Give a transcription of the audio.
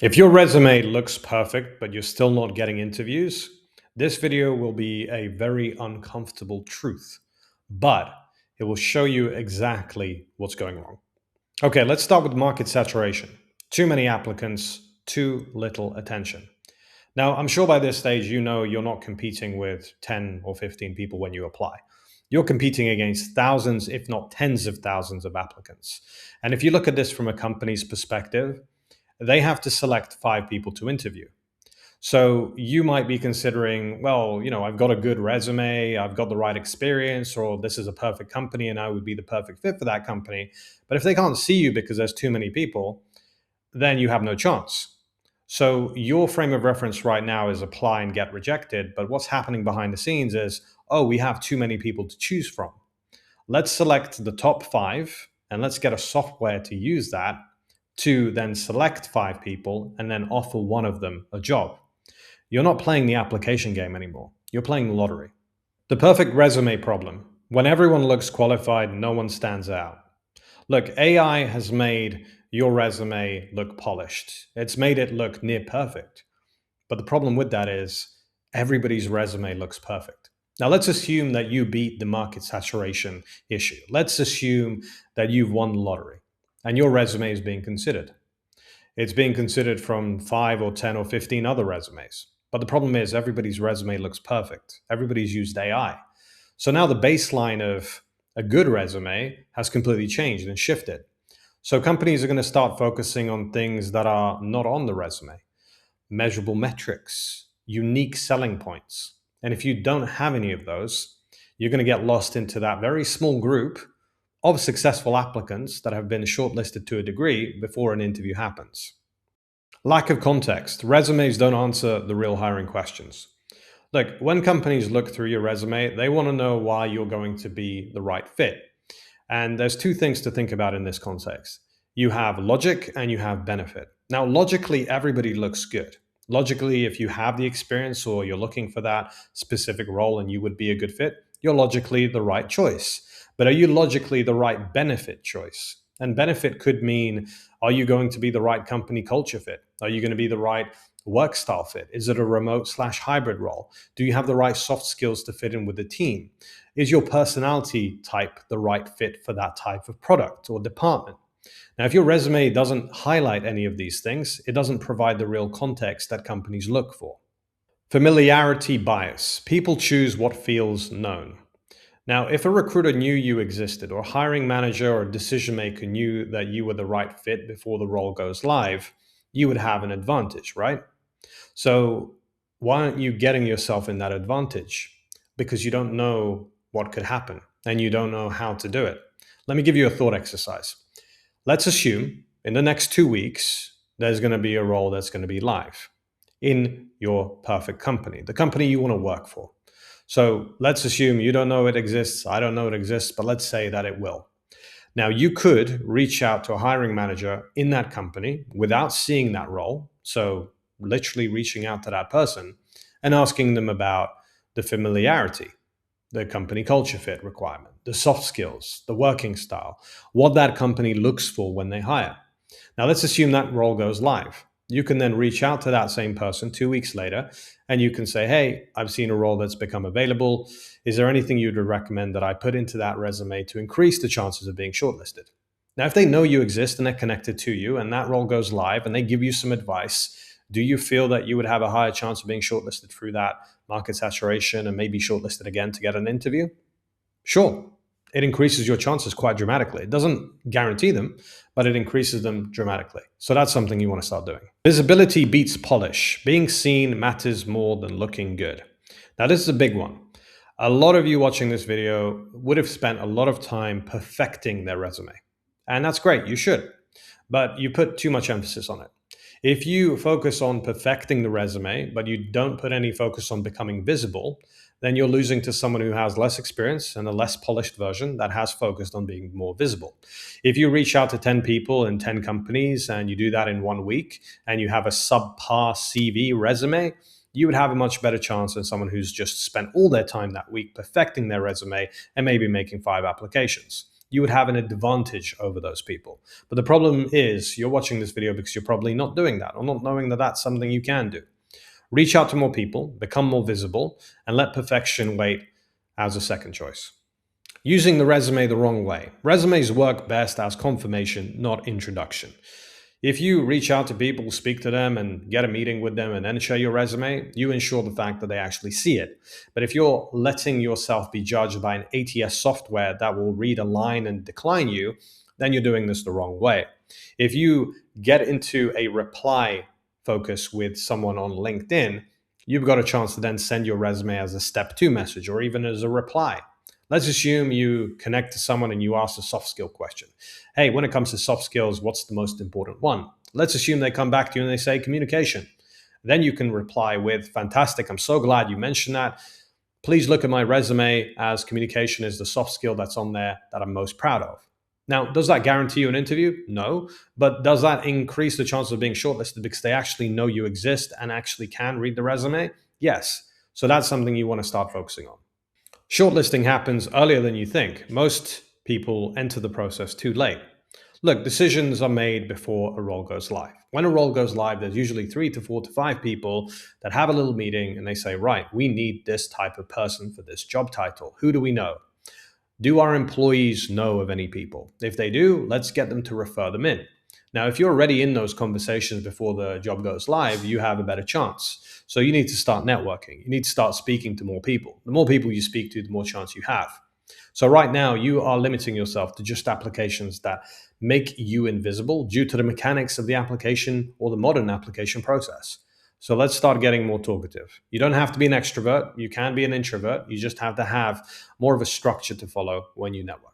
If your resume looks perfect, but you're still not getting interviews, this video will be a very uncomfortable truth, but it will show you exactly what's going wrong. Okay, let's start with market saturation. Too many applicants, too little attention. Now, I'm sure by this stage, you know you're not competing with 10 or 15 people when you apply. You're competing against thousands, if not tens of thousands of applicants. And if you look at this from a company's perspective, they have to select 5 people to interview. So you might be considering, well, I've got a good resume, I've got the right experience, or this is a perfect company and I would be the perfect fit for that company. But if they can't see you because there's too many people, then you have no chance. So your frame of reference right now is apply and get rejected. But what's happening behind the scenes is, oh, we have too many people to choose from. Let's select the top 5 and let's get a software to use that to then select 5 people and then offer one of them a job. You're not playing the application game anymore. You're playing the lottery. The perfect resume problem. When everyone looks qualified, no one stands out. Look, AI has made your resume look polished. It's made it look near perfect. But the problem with that is everybody's resume looks perfect. Now, let's assume that you beat the market saturation issue. Let's assume that you've won the lottery and your resume is being considered. It's being considered from 5 or 10 or 15 other resumes. But the problem is everybody's resume looks perfect. Everybody's used AI. So now the baseline of a good resume has completely changed and shifted. So companies are going to start focusing on things that are not on the resume. Measurable metrics, unique selling points. And if you don't have any of those, you're going to get lost into that very small group of successful applicants that have been shortlisted to a degree before an interview happens. Lack of context. Resumes don't answer the real hiring questions. Look, when companies look through your resume, they want to know why you're going to be the right fit. And there's 2 things to think about in this context. You have logic and you have benefit. Now, logically, everybody looks good. Logically, if you have the experience or you're looking for that specific role and you would be a good fit, you're logically the right choice. But are you logically the right benefit choice? And benefit could mean, are you going to be the right company culture fit? Are you going to be the right work style fit? Is it a remote/hybrid role? Do you have the right soft skills to fit in with the team? Is your personality type the right fit for that type of product or department? Now, if your resume doesn't highlight any of these things, it doesn't provide the real context that companies look for. Familiarity bias. People choose what feels known. Now, if a recruiter knew you existed, or a hiring manager or decision maker knew that you were the right fit before the role goes live, you would have an advantage, right? So why aren't you getting yourself in that advantage? Because you don't know what could happen and you don't know how to do it. Let me give you a thought exercise. Let's assume in the next 2 weeks, there's going to be a role that's going to be live in your perfect company, the company you want to work for. So let's assume you don't know it exists. I don't know it exists, but let's say that it will. Now, you could reach out to a hiring manager in that company without seeing that role. So literally reaching out to that person and asking them about the familiarity, the company culture fit requirement, the soft skills, the working style, what that company looks for when they hire. Now, let's assume that role goes live. You can then reach out to that same person 2 weeks later and you can say, hey, I've seen a role that's become available. Is there anything you'd recommend that I put into that resume to increase the chances of being shortlisted? Now, if they know you exist and they're connected to you and that role goes live and they give you some advice, do you feel that you would have a higher chance of being shortlisted through that market saturation and maybe shortlisted again to get an interview? Sure. It increases your chances quite dramatically. It doesn't guarantee them, but it increases them dramatically. So that's something you want to start doing. Visibility beats polish. Being seen matters more than looking good. Now, this is a big one. A lot of you watching this video would have spent a lot of time perfecting their resume. And that's great. You should. But you put too much emphasis on it. If you focus on perfecting the resume, but you don't put any focus on becoming visible, then you're losing to someone who has less experience and a less polished version that has focused on being more visible. If you reach out to 10 people in 10 companies and you do that in 1 week and you have a subpar CV resume, you would have a much better chance than someone who's just spent all their time that week perfecting their resume and maybe making 5 applications. you would have an advantage over those people. But the problem is you're watching this video because you're probably not doing that or not knowing that that's something you can do. Reach out to more people, become more visible, and let perfection wait as a second choice. Using the resume the wrong way. Resumes work best as confirmation, not introduction. If you reach out to people, speak to them, and get a meeting with them, and then share your resume, you ensure the fact that they actually see it. But if you're letting yourself be judged by an ATS software that will read a line and decline you, then you're doing this the wrong way. If you get into a reply focus with someone on LinkedIn, you've got a chance to then send your resume as a step two message or even as a reply. Let's assume you connect to someone and you ask a soft skill question. Hey, when it comes to soft skills, what's the most important one? Let's assume they come back to you and they say communication. Then you can reply with, fantastic, I'm so glad you mentioned that. Please look at my resume as communication is the soft skill that's on there that I'm most proud of. Now, does that guarantee you an interview? No. But does that increase the chance of being shortlisted because they actually know you exist and actually can read the resume? Yes. So that's something you want to start focusing on. Shortlisting happens earlier than you think. Most people enter the process too late. Look, decisions are made before a role goes live. When a role goes live, there's usually 3 to 4 to 5 people that have a little meeting and they say, right, we need this type of person for this job title. Who do we know? Do our employees know of any people? If they do, let's get them to refer them in. Now, if you're already in those conversations before the job goes live, you have a better chance. So you need to start networking. You need to start speaking to more people. The more people you speak to, the more chance you have. So right now, you are limiting yourself to just applications that make you invisible due to the mechanics of the application or the modern application process. So let's start getting more talkative. You don't have to be an extrovert. You can be an introvert. You just have to have more of a structure to follow when you network.